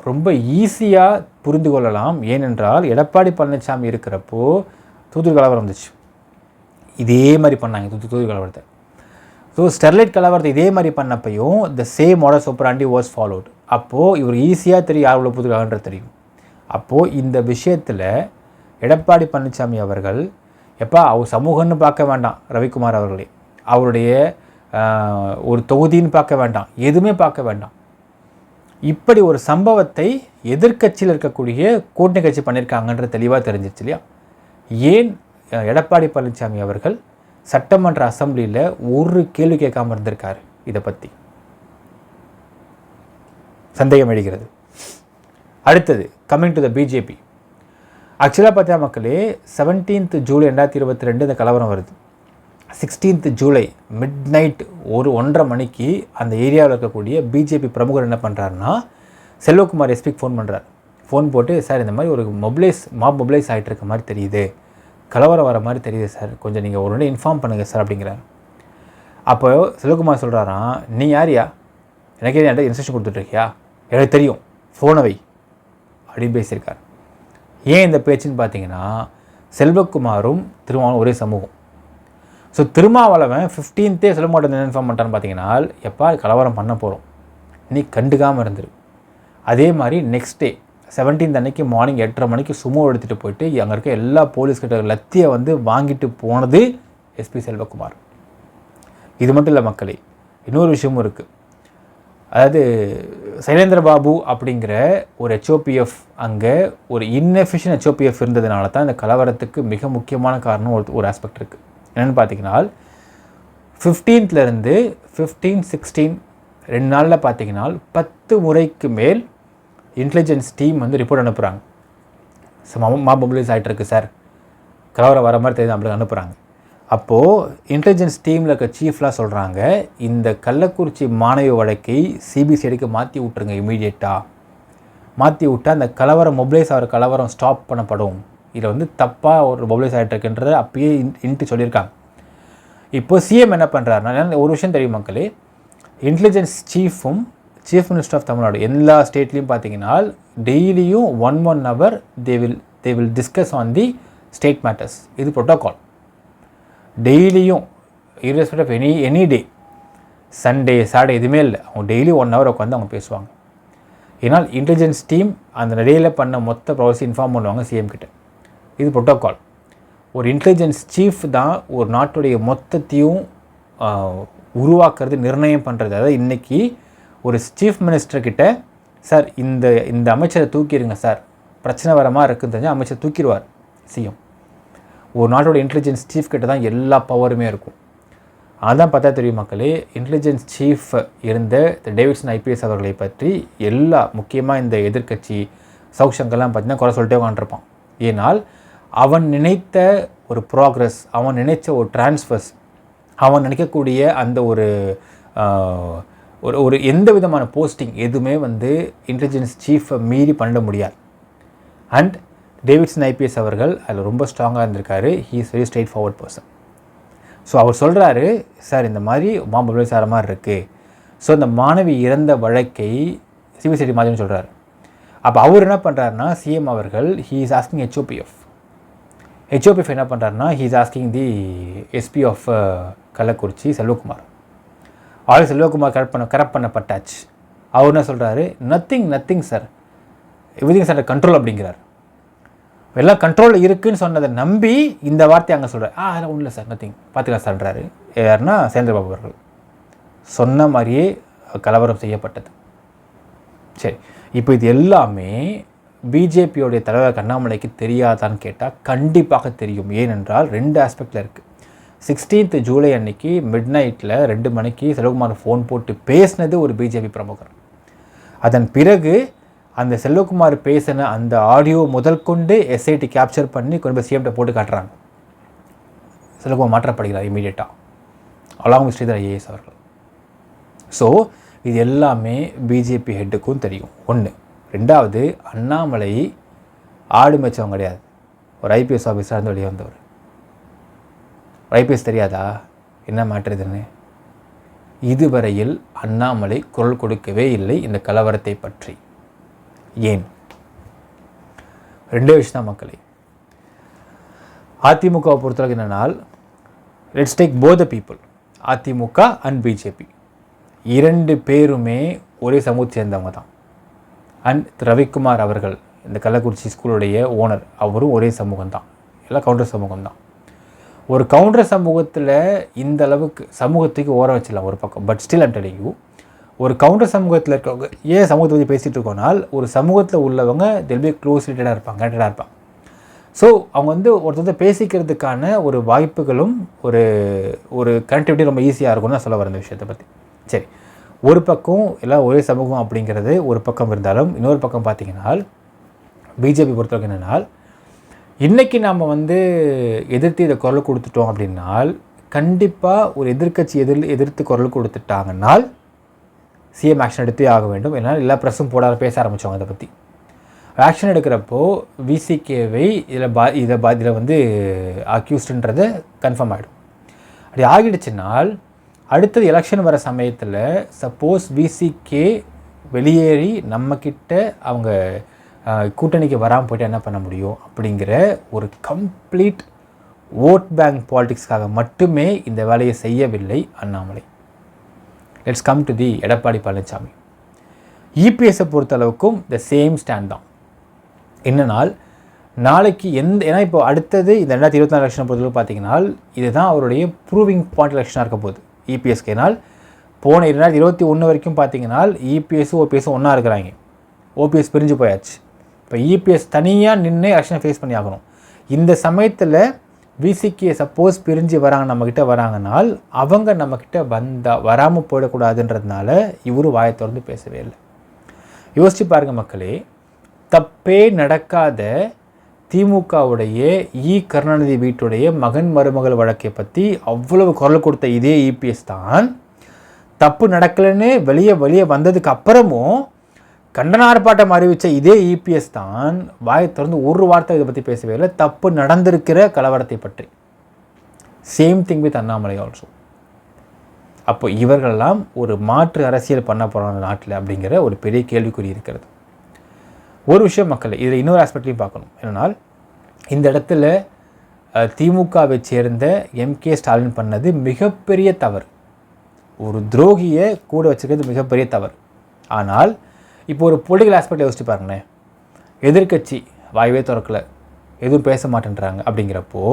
ரொம்ப ஈஸியாக புரிந்து கொள்ளலாம். ஏனென்றால் எடப்பாடி பழனிசாமி இருக்கிறப்போ தூத்துக்குடி கலவரம் வந்துச்சு, இதே மாதிரி பண்ணாங்க தூத்துக்குடி கலவரத்தை. ஸோ ஸ்டெர்லைட் கலவரத்தை இதே மாதிரி பண்ணப்பையும் the same modus operandi was followed. அப்போது இவர் ஈஸியாக தெரியும் யார் உள்ள புதுக்காகன்றது தெரியும். அப்போது இந்த விஷயத்தில் எடப்பாடி பழனிசாமி அவர்கள் அவர் சமூகம்னு பார்க்க வேண்டாம், ரவிக்குமார் அவர்களே அவருடைய ஒரு தொகுதின்னு பார்க்க வேண்டாம், எதுவுமே பார்க்க வேண்டாம். இப்படி ஒரு சம்பவத்தை எதிர்க்கட்சியில் இருக்கக்கூடிய கூட்டணி கட்சி பண்ணியிருக்காங்கன்ற தெளிவாக தெரிஞ்சிச்சு இல்லையா? ஏன் எடப்பாடி பழனிசாமி அவர்கள் சட்டமன்ற அசம்பிளியில் ஒரு கேள்வி கேட்காமல் இருந்திருக்காரு? இதை பற்றி சந்தேகம் எழுகிறது. அடுத்தது கம்மிங் டு த பிஜேபி. ஆக்சுவலாக பார்த்தா மக்களே, 17th ஜூலை 2022 இந்த கலவரம் வருது. 16th ஜூலை மிட் நைட் 1:30 மணிக்கு அந்த ஏரியாவில் இருக்கக்கூடிய பிஜேபி பிரமுகர் என்ன பண்ணுறாருன்னா, செல்வகுமார் எஸ்பிக்கு ஃபோன் பண்ணுறார். ஃபோன் போட்டு, சார் இந்த மாதிரி ஒரு மாப் மொபிலைஸ் ஆகிட்டு இருக்க மாதிரி தெரியுது, கலவரம் வர மாதிரி தெரியுது சார், கொஞ்சம் நீங்கள் ஒரு இன்ஃபார்ம் பண்ணுங்கள் சார் அப்படிங்கிறார். அப்போ செல்வகுமார் சொல்கிறாராம், நீ யாரியா, எனக்கே என்கிட்ட இன்ஸ்ட்ரக்ஷன் கொடுத்துட்ருக்கியா, எனக்கு தெரியும், ஃபோனை வை அப்படின்னு பேசியிருக்கார். ஏன் இந்த பேச்சுன்னு பார்த்தீங்கன்னா, செல்வகுமாரும் திருமாவளவன் ஒரே சமூகம். So Thirumavalavan 15th Selvakumar inform பண்ணிட்டான்னு பார்த்தீங்கன்னா, கலவரம் பண்ண போகிறோம், நீ கண்டுக்காமல் இருந்துரு. அதே மாதிரி நெக்ஸ்ட் டே 17th அன்னைக்கு மார்னிங் 8:30 மணிக்கு சுமோ எடுத்துகிட்டு போயிட்டு அங்கே இருக்க எல்லா போலீஸ்கிட்ட லத்தியை வந்து வாங்கிட்டு போனது எஸ்பி செல்வகுமார். இது மட்டும் இல்லை மக்களே, இன்னொரு விஷயமும் இருக்குது. அதாவது சைலேந்திரபாபு அப்படிங்கிற ஒரு HOPF, அங்கே ஒரு இன்எஃபிஷியன்ட் HOPF இருந்ததுனால தான் இந்த கலவரத்துக்கு மிக முக்கியமான காரணம் ஒரு ஆஸ்பெக்ட் இருக்குது. என்னென்னு பார்த்தீங்கன்னா, 15th 15, 16 2 நாளில் பார்த்தீங்கன்னா 10 முறைக்கு மேல் இன்டெலிஜென்ஸ் டீம் வந்து ரிப்போர்ட் அனுப்புகிறாங்க. மாப் மொபிலைஸ் ஆகிட்டு இருக்கு சார், கலவரம் வர மாதிரி தெரியுது அப்படி அனுப்புகிறாங்க. அப்போது இன்டெலிஜென்ஸ் டீமில் இருக்க சீஃப்லாம் சொல்கிறாங்க, இந்த கள்ளக்குறிச்சி மாணவி வழக்கை CBCIடிக்கு மாற்றி விட்ருங்க, இமீடியட்டாக மாற்றி விட்டால் அந்த கலவரம் மொபிலைஸ் ஆகிற கலவரம் ஸ்டாப் பண்ணப்படும். இதில் வந்து தப்பாக ஒரு மொபிலைஸ் ஆகிட்டு இருக்குன்றதை அப்பயே சொல்லியிருக்காங்க. இப்போது சிஎம் என்ன பண்ணுறாருன்னா, ஒரு விஷயம் தெரியும் மக்களே, intelligence chief minister of Tamil Nadu எல்லா ஸ்டேட்லேயும் பார்த்தீங்கன்னா டெய்லியும் 1 hour they will discuss on the state matters. இது ப்ரோட்டோகால். டெய்லியும் irrespect of any day, Sunday Saturday எதுவுமே இல்லை, அவங்க டெய்லி 1 hour உட்காந்து அவங்க பேசுவாங்க. ஏன்னால் இன்டெலிஜென்ஸ் டீம் அந்த டேயில் பண்ண மொத்த ப்ராசஸ் இன்ஃபார்ம் பண்ணுவாங்க சிஎம் கிட்ட. இது ப்ரோட்டோகால். ஒரு இன்டெலிஜென்ஸ் சீஃப் தான் ஒரு நாட்டுடைய மொத்தத்தையும் உருவாக்குறது, நிர்ணயம் பண்ணுறது. அதாவது இன்றைக்கி ஒரு சீஃப் மினிஸ்டர்கிட்ட, சார் இந்த அமைச்சரை தூக்கிடுங்க சார், பிரச்சனை வர மாதிரி இருக்குன்னு தெரிஞ்சால் அமைச்சர் தூக்கிடுவார் சிஎம். ஒரு நாட்டோட இன்டெலிஜென்ஸ் சீஃப் கிட்ட தான் எல்லா பவருமே இருக்கும். அதான் பார்த்தா தெரியும் மக்களே, இன்டெலிஜென்ஸ் சீஃப் இருந்த டேவிட்சன் ஐபிஎஸ் அவர்களை பற்றி எல்லா முக்கியமாக இந்த எதிர்க்கட்சி சவுஷங்கள்லாம் பார்த்தீங்கன்னா குறை சொல்லிட்டே உட்காந்துருப்பான். ஏனால் அவன் நினைத்த ஒரு ப்ராக்ரஸ், அவன் நினைத்த ஒரு டிரான்ஸ்ஃபர்ஸ், அவன் நினைக்கக்கூடிய அந்த ஒரு ஒரு எந்த விதமான போஸ்டிங் எதுவுமே இன்டெலிஜென்ஸ் சீஃபை மீறி பண்ண முடியாது. அண்ட் டேவிட்சன் ஐபிஎஸ் அவர்கள் அதில் ரொம்ப ஸ்ட்ராங்காக இருந்திருக்காரு. He is very straight forward person. So அவர் சொல்கிறாரு, சார் இந்த மாதிரி பாம்பு விசார மாதிரி இருக்குது. ஸோ இந்த மாணவி இறந்த வழக்கை சிபிசிஐடி மாதிரின்னு சொல்கிறார். அப்போ அவர் என்ன பண்ணுறாருனா, சிஎம் அவர்கள் ஹீ இஸ் ஆஸ்கிங் ஹெச்ஓபிஎஃப் என்ன பண்ணுறாருனா, he is asking the SP of Kallakurichi Selvakumar. Already Selvakumar correct பண்ணப்பட்டாச்சு. அவர் என்ன சொல்கிறாரு, nothing sir, everything sir control அப்படிங்கிறார். எல்லாம் கண்ட்ரோலில் இருக்குதுன்னு சொன்னதை நம்பி இந்த வார்த்தை அங்கே சொல்கிறார். அதெல்லாம் ஒன்றும் இல்லை சார், நத்திங் பார்த்துக்கலாம் சார்ன்றாரு. யாருன்னா சேந்திரபாபு அவர்கள். சொன்ன மாதிரியே கலவரம் செய்யப்பட்டது. சரி, இப்போ இது எல்லாமே பிஜேபியோடைய தலைவர் அண்ணாமலைக்கு தெரியாதான்னு கேட்டால் கண்டிப்பாக தெரியும். ஏனென்றால் 2 ஆஸ்பெக்டில் இருக்குது. 16th ஜூலை அன்னைக்கு மிட் நைட்டில் 2 மணிக்கு செல்வகுமார் ஃபோன் போட்டு பேசினது ஒரு பிஜேபி பிரமுகர். அதன் பிறகு அந்த செல்வகுமார் பேசின அந்த ஆடியோ முதல் கொண்டு எஸ்ஐடி கேப்சர் பண்ணி கொண்டு போய் சிஎம்கிட்ட போட்டு காட்டுறாங்க. செல்வகுமார் மாற்றப்படுகிறார் இமீடியட்டாக, அலாங் வித் ஸ்ரீதர் ஐஏஎஸ் அவர்கள். ஸோ இது எல்லாமே பிஜேபி ஹெட்டுக்கும் தெரியும். 1. 2வது, அண்ணாமலை ஆடு மேய்ச்சவங்க கிடையாது. ஒரு ஐபிஎஸ் ஆஃபீஸராக இருந்து வெளியே வந்தவர். ஐபிஎஸ் தெரியாதா என்ன மாற்றுதுன்னு? இதுவரையில் அண்ணாமலை குரல் கொடுக்கவே இல்லை இந்த கலவரத்தை பற்றி. ஏன்? 2 விஷயம் தான் மக்களே. அதிமுகவை பொறுத்தவரைக்கும் என்னன்னால், let's take both the people, AIADMK and BJP 2 பேருமே ஒரே சமூகத்தை சேர்ந்தவங்க தான். அண்ட் ரவிக்குமார் அவர்கள் இந்த கள்ளக்குறிச்சி ஸ்கூலுடைய ஓனர், அவரும் ஒரே சமூகம் தான். எல்லாம் கவுண்டர் சமூகம் தான். ஒரு கவுண்டர் சமூகத்தில் இந்த அளவுக்கு சமூகத்துக்கு ஓர வச்சிடலாம் ஒரு பக்கம். But still I'm telling you, ஒரு கவுண்டர் சமூகத்தில் இருக்கவங்க ஏன் சமூகத்தை பற்றி பேசிகிட்டு இருக்கோனால், ஒரு சமூகத்தில் உள்ளவங்க தெல் பி க்ளோஸ் ரிலேட்டடாக இருப்பாங்க, கனெக்டடாக இருப்பாங்க. ஸோ அவங்க ஒருத்தர் பேசிக்கிறதுக்கான ஒரு வாய்ப்புகளும் ஒரு கனெக்டிவிட்டி ரொம்ப ஈஸியாக இருக்கும்னு நான் சொல்ல வரேன் இந்த விஷயத்தை பற்றி. சரி, ஒரு பக்கம் எல்லாம் ஒரே சமூகம் அப்படிங்கிறது ஒரு பக்கம் இருந்தாலும், இன்னொரு பக்கம் பார்த்திங்கன்னா பிஜேபி பொறுத்தவரைக்கும் என்னென்னால், இன்றைக்கி நாம் எதிர்த்து இதை குரல் கொடுத்துட்டோம் அப்படின்னால், கண்டிப்பாக ஒரு எதிர்க்கட்சி எதிர்த்து குரல் கொடுத்துட்டாங்கன்னால் சிஎம் ஆக்ஷன் எடுத்தே ஆக வேண்டும். ஏன்னால் எல்லா ப்ரெஸ்ஸும் போடாத பேச ஆரம்பித்தவங்க அதை பற்றி. ஆக்ஷன் எடுக்கிறப்போ விசிகேவை இதில் அக்யூஸ்டுன்றதை கன்ஃபார்ம் ஆகிடும். அப்படி ஆகிடுச்சுனால் அடுத்தது எலெக்ஷன் வர சமயத்தில் சப்போஸ் விசிகே வெளியேறி நம்மக்கிட்ட அவங்க கூட்டணிக்கு வராமல் போய்ட்டு என்ன பண்ண முடியும் அப்படிங்கிற ஒரு கம்ப்ளீட் ஓட் பேங்க் பாலிடிக்ஸ்க்காக மட்டுமே இந்த வேலையை செய்யவில்லை Annamalai. Let's come to the Edappadi Palaniswami. இபிஎஸ்ஸை பொறுத்தளவுக்கும் த சேம் ஸ்டாண்ட் தான். என்னன்னால், நாளைக்கு ஏன்னா இப்போ அடுத்தது இந்த 2024 எலெக்ஷனை பொறுத்தளவு பார்த்தீங்கன்னா இதுதான் அவருடைய ப்ரூவிங் பாயிண்ட் எலெக்ஷனாக இருக்க போகுது இபிஎஸ்க்கு. ஏன்னால் போன 2021 வரைக்கும் பார்த்தீங்கன்னா இபிஎஸும் ஓபிஎஸும் ஒன்றா இருக்கிறாங்க. ஓபிஎஸ் பிரிஞ்சு போயாச்சு. இப்போ இபிஎஸ் தனியாக நின்று எலெக்ஷனை ஃபேஸ் பண்ணி ஆகணும். இந்த சமயத்தில் விசிகே சப்போஸ் பிரிஞ்சு நம்மக்கிட்ட வராங்கனால் அவங்க நம்மக்கிட்ட வராமல் போயிடக்கூடாதுன்றதுனால இவரு வாயை திறந்து பேசவே இல்லை. யோசிச்சு பாருங்கள் மக்களே, தப்பே நடக்காத திமுகவுடைய கருணாநிதி வீட்டுடைய மகன் மருமகள் வழக்கை பற்றி அவ்வளவு குரல் கொடுத்த இதே இபிஎஸ் தான் தப்பு நடக்கலைன்னு வெளியே வந்ததுக்கு அப்புறமும் கண்டன ஆர்ப்பாட்டம் அறிவித்த இதே இபிஎஸ் தான் வாயை திறந்து ஒரு வார்த்தை இதை பற்றி பேசவே இல்லை, தப்பு நடந்திருக்கிற கலவரத்தை பற்றி. Same thing with Annamalai also. அப்போ இவர்களெல்லாம் ஒரு மாற்று அரசியல் பண்ண போகிறாங்க நாட்டில் அப்படிங்கிற ஒரு பெரிய கேள்விக்குறி இருக்கிறது. ஒரு விஷயம் மக்கள் இதில் இன்னொரு ஆஸ்பெக்ட்லையும் பார்க்கணும். என்னென்னால், இந்த இடத்துல திமுகவை சேர்ந்த எம்கே ஸ்டாலின் பண்ணது மிகப்பெரிய தவறு. ஒரு துரோகியை கூட வச்சுக்கிறது மிகப்பெரிய தவறு. ஆனால் இப்போ ஒரு பொலிட்டிக்கல் ஆஸ்பெக்ட் யோசிச்சு பாருங்களேன். எதிர்க்கட்சி வாய்வே திறக்கலை, எதுவும் பேச மாட்டேன்றாங்க. அப்படிங்கிறப்போ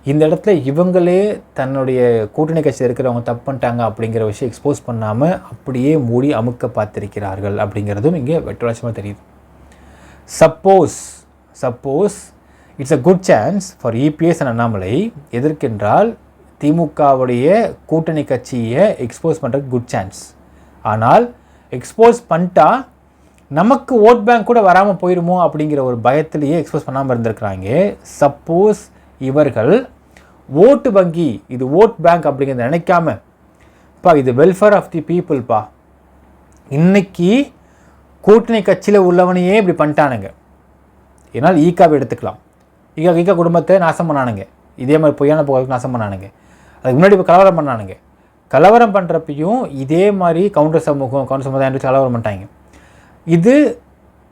இந்த இடத்துல இவங்களே தன்னுடைய கூட்டணி கட்சியில் இருக்கிறவங்க தப்பு பண்ணிட்டாங்க அப்படிங்கிற விஷயம் எக்ஸ்போஸ் பண்ணாமல் அப்படியே மூடி அமுக்க பார்த்திருக்கிறார்கள் அப்படிங்கிறதும் இங்கே வெட்டவச்சமாக தெரியுது. Suppose it's a good chance for EPS and Annamalai. எதற்கென்றால் திமுகவுடைய கூட்டணி கட்சியை எக்ஸ்போஸ் பண்ணுறதுக்கு குட் சான்ஸ். ஆனால் எக்ஸ்போஸ் பண்ணிட்டா நமக்கு ஓட் பேங்க் கூட வராமல் போயிடுமோ அப்படிங்கிற ஒரு பயத்திலேயே எக்ஸ்போஸ் பண்ணாமல் இருந்திருக்கிறாங்க. சப்போஸ் இவர்கள் ஓட்டு வங்கி, இது ஓட் பேங்க் அப்படிங்கிறத நினைக்காம, பா இது வெல்ஃபேர் ஆஃப் தி பீப்புள்ப்பா, இன்னைக்கு கூட்டணி கட்சியில் உள்ளவனையே இப்படி பண்ணிட்டானுங்க. ஏன்னால் ஈக்காவை எடுத்துக்கலாம். ஈக்கா குடும்பத்தை நாசம் பண்ணானுங்க. இதே மாதிரி பொய்யான புகழுக்கு நாசம் பண்ணானுங்க. அதுக்கு முன்னாடி இப்போ கலவரம் பண்ணானுங்க. கலவரம் பண்ணுறப்பையும் இதே மாதிரி கவுண்டர் சமுதாயம் கலவரம் பண்ணிட்டாங்க. இது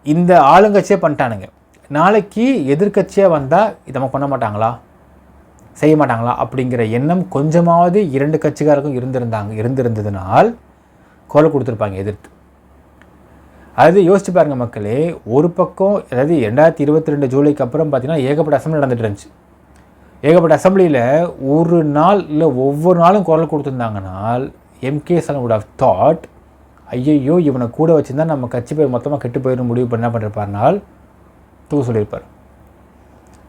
இந்த ஆளுங்கட்சியே பண்ணிட்டானுங்க. நாளைக்கு எதிர்கட்சியாக வந்தால் இதை நம்ம பண்ண மாட்டாங்களா, செய்ய மாட்டாங்களா அப்படிங்கிற எண்ணம் கொஞ்சமாவது இரண்டு கட்சிக்காரருக்கும் இருந்திருந்ததுனால் குரல் கொடுத்துருப்பாங்க எதிர்த்து. அது யோசிச்சு பாருங்கள் மக்களே. ஒரு பக்கம் அதாவது 2022 ஜூலைக்கு அப்புறம் பார்த்தீங்கன்னா ஏகப்பட்ட அசம்பிளி நடந்துட்டு இருந்துச்சு. ஏகப்பட்ட அசம்பிளியில் ஒரு நாள் இல்லை ஒவ்வொரு நாளும் குரல் கொடுத்துருந்தாங்கனால் MK Stalin would have thought, ஐயையோ இவனை கூட வச்சுருந்தா நம்ம கட்சி பேர் மொத்தமாக கெட்டு போயிடும் முடிவு பண்ண பண்ணிருப்பார்னால் தூ சொல்லியிருப்பார்.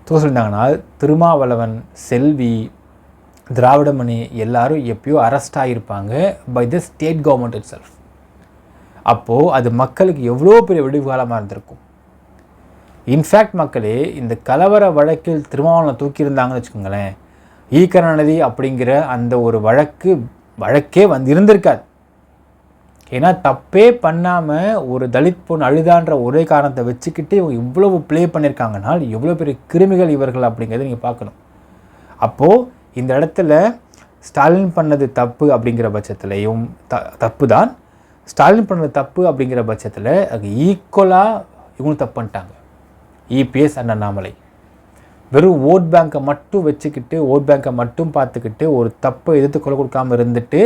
சொல்லியிருந்தாங்கனால் திருமாவளவன், செல்வி, திராவிடமணி எல்லாரும் எப்பயோ அரெஸ்ட் ஆகியிருப்பாங்க by the state government itself. அப்போது அது மக்களுக்கு எவ்வளோ பெரிய விடுகாலமாக இருந்திருக்கும். இன்ஃபேக்ட் மக்களே, இந்த கலவர வழக்கில் திருமாவளவனை தூக்கியிருந்தாங்கன்னு வச்சுக்கோங்களேன், ஈகருணாநிதி அப்படிங்கிற அந்த ஒரு வழக்கே இருந்திருக்காது. ஏன்னா தப்பே பண்ணாமல் ஒரு தலித் பொண்ணு அழுதான்ற ஒரே காரணத்தை வச்சுக்கிட்டு இவங்க இவ்வளவு ப்ளே பண்ணியிருக்காங்கனால் எவ்வளோ பெரிய கிருமிகள் இவர்கள் அப்படிங்கிறத நீங்கள் பார்க்கணும். அப்போது இந்த இடத்துல ஸ்டாலின் பண்ணது தப்பு அப்படிங்கிற பட்சத்துலையும் தப்பு தான், ஸ்டாலின் பண்ணது தப்பு அப்படிங்கிற பட்சத்தில் அது ஈக்குவலாக இவங்களும் தப்பு பண்ணிட்டாங்க. இபிஎஸ் அண்ட் அண்ணாமலை வெறும் ஓட் பேங்கை மட்டும் வச்சுக்கிட்டு, ஓட் பேங்கை மட்டும் பார்த்துக்கிட்டு ஒரு தப்பை எதிர்த்து கொலை கொடுக்காமல் இருந்துட்டு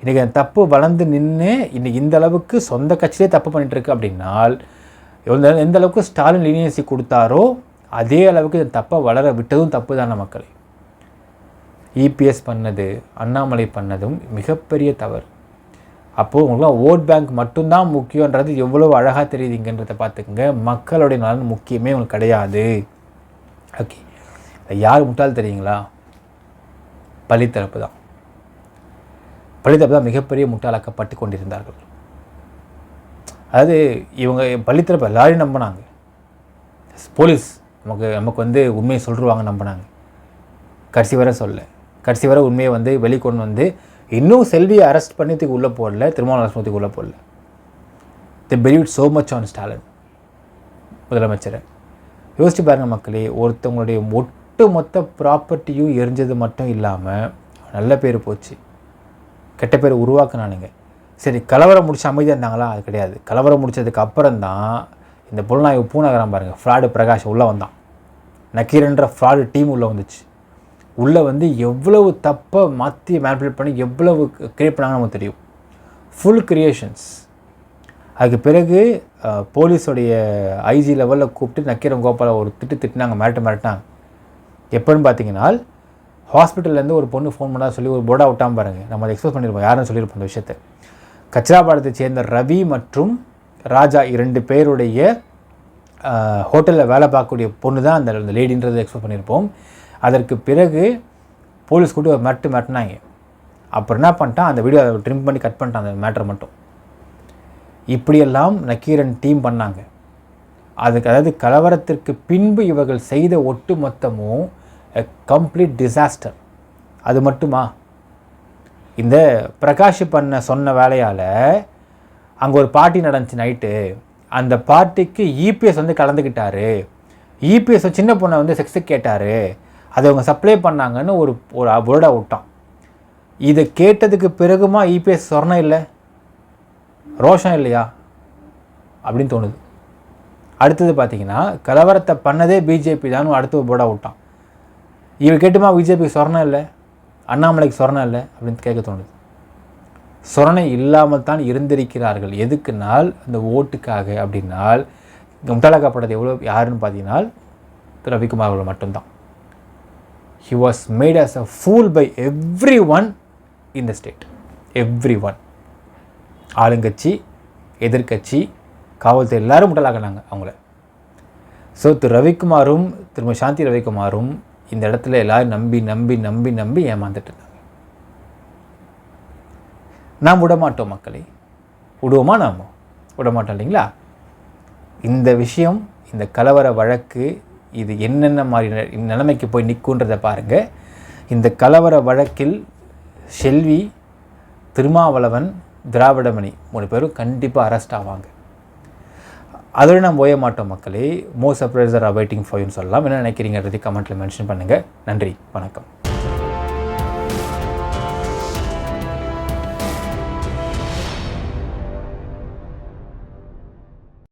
இன்றைக்கி அந்த தப்பு வளர்ந்து நின்று இன்றைக்கி இந்த அளவுக்கு சொந்த கட்சியிலே தப்பு பண்ணிகிட்ருக்கு அப்படின்னால் எந்த அளவுக்கு ஸ்டாலின் லீனியன்சி கொடுத்தாரோ அதே அளவுக்கு இந்த தப்பை வளர விட்டதும் தப்பு தானே மக்களே. இபிஎஸ் பண்ணது, அண்ணாமலை பண்ணதும் மிகப்பெரிய தவறு. அப்போது உங்களுக்குலாம் ஓட் பேங்க் மட்டும்தான் முக்கியன்றது எவ்வளோ அழகாக தெரியுதுங்கன்றதை பார்த்துக்குங்க. மக்களுடைய நலன் முக்கியமே உங்களுக்கு கிடையாது. ஓகே, யார் முட்டாள் தெரியுங்களா? பள்ளித்தரப்பு தான். பள்ளித்தரப்பு தான் மிகப்பெரிய முட்டாளாக்கப்பட்டு கொண்டிருந்தார்கள். அதாவது இவங்க பள்ளித்தரப்பு எல்லாரையும் நம்பினாங்க. போலீஸ் நமக்கு உண்மையை சொல்லிடுவாங்க நம்பினாங்க. கடைசி வரை உண்மையை வெளிக்கொண்டு இன்னும் செல்வியை அரெஸ்ட் பண்ணித்துக்கு உள்ளே போடல, திருமாவளவன் அரெஸ்ட் பண்ணித்துக்கு உள்ளே போடல. They believe so much on Stalin முதலமைச்சரை. யோசிச்சு பாருங்கள் மக்களே, ஒருத்தவங்களுடைய ஒட்டு மொத்த ப்ராப்பர்ட்டியும் எரிஞ்சது மட்டும் இல்லாமல் நல்ல பேர் போச்சு, கெட்ட பேர் உருவாக்குனானுங்க. சரி, கலவரம் முடிச்சு அமைதியாக இருந்தாங்களா? அது கிடையாது. கலவரம் முடித்ததுக்கு அப்புறம் தான் இந்த புலனாய்வு பூநகரம் பாருங்கள், ஃப்ராடு பிரகாஷ் உள்ளே வந்தான். நக்கீரன்ற ஃப்ராடு டீம் உள்ளே வந்துச்சு. உள்ளே எவ்வளவு தப்பை மாற்றி மேனிபுலேட் பண்ணி எவ்வளவு கிரியேட் பண்ணாங்கன்னு நமக்கு தெரியும். Full creations. அதுக்கு பிறகு போலீஸோடைய ஐஜி லெவலில் கூப்பிட்டு நக்கீரன் கோபாலை ஒரு திட்டினாங்க, மிரட்டாங்க. எப்போன்னு பார்த்தீங்கன்னா, ஹாஸ்பிட்டல்லேருந்து ஒரு பொண்ணு ஃபோன் பண்ணால் சொல்லி ஒரு போர்டாக விட்டாமல் பாருங்கள். நம்ம அதை எக்ஸ்போஸ் பண்ணியிருப்போம், யாருன்னு சொல்லியிருப்போம் இந்த விஷயத்தை. கச்சிராபாடத்தை சேர்ந்த ரவி மற்றும் ராஜா 2 பேருடைய ஹோட்டலில் வேலை பார்க்கக்கூடிய பொண்ணு தான் அந்த லேடின்றதை எக்ஸ்போஸ் பண்ணியிருப்போம். அதற்கு பிறகு போலீஸ் கூட்டி ஒரு மிரட்டினாங்க. அப்புறம் என்ன பண்ணிட்டான், அந்த வீடியோ ட்ரிம் பண்ணி கட் பண்ணிட்டான் அந்த மேட்டரை மட்டும். இப்படியெல்லாம் நக்கீரன் டீம் பண்ணாங்க. அதாவது கலவரத்திற்கு பின்பு இவர்கள் செய்த ஒட்டு மொத்தமும் கம்ப்ளீட் டிசாஸ்டர். அது மட்டுமா, இந்த பிரகாஷ் சொன்ன வேலையால் அங்கே ஒரு பார்ட்டி நடந்துச்சு நைட்டு. அந்த பார்ட்டிக்கு இபிஎஸ் கலந்துக்கிட்டாரு. இபிஎஸ் சின்ன பொண்ணை செக்ஸுக்கு கேட்டார், அதை அவங்க சப்ளை பண்ணாங்கன்னு ஒரு வேர்டை விட்டான். இதை கேட்டதுக்கு பிறகுமா இபிஎஸ் சொர்ணம் இல்லை, ரோஷம் இல்லையா அப்படின்னு தோணுது. அடுத்தது பார்த்தீங்கன்னா, கலவரத்தை பண்ணதே பிஜேபி தான் அடுத்த ஒரு போர்டாக விட்டான். இவங்க கேட்டுமா பிஜேபிக்கு சொர்ணம் இல்லை, அண்ணாமலைக்கு சொர்ணம் இல்லை அப்படின்னு கேட்க தோணுது. சொரணை இல்லாமல் தான் இருந்திருக்கிறார்கள். எதுக்குனால் அந்த ஓட்டுக்காக. அப்படின்னால் முட்டாளாக்கப்பட்டது எவ்வளோ யாருன்னு பார்த்தீங்கன்னா ரவிக்குமார் அவர்கள் மட்டும்தான். He was made as a fool by everyone in the state. Everyone. ஆளுங்கட்சி, எதிர்கட்சி, காவல்துறை எல்லாரும் முட்டாளாக்கினாங்க அவங்கள. ஸோ ரவிக்குமாரும் திரும்ப சாந்தி ரவிக்குமாரும் இந்த இடத்துல எல்லோரும் நம்பி நம்பி நம்பி நம்பி ஏமாந்துட்டு இருந்தாங்க. நாம் விடமாட்டோம் மக்களை. விடுவோமா? நாம் விடமாட்டோம் இல்லைங்களா? இந்த விஷயம், இந்த கலவர வழக்கு இது என்னென்ன மாதிரி நிலைமைக்கு போய் நிற்குன்றதை பாருங்கள். இந்த கலவர வழக்கில் செல்வி, திருமாவளவன், திராவிடமணி 3 பேரும் கண்டிப்பாக அரெஸ்ட் ஆவாங்க. அதோடு நம்ம ஓய மாட்டோம் மக்களே. மோர் சர்ப்ரைஸ் ஆர் வெயிட்டிங் ஃபார் யூன்னு சொல்லலாம். என்ன நினைக்கிறீங்கிறது கமெண்ட்டில் மென்ஷன் பண்ணுங்கள். நன்றி, வணக்கம்.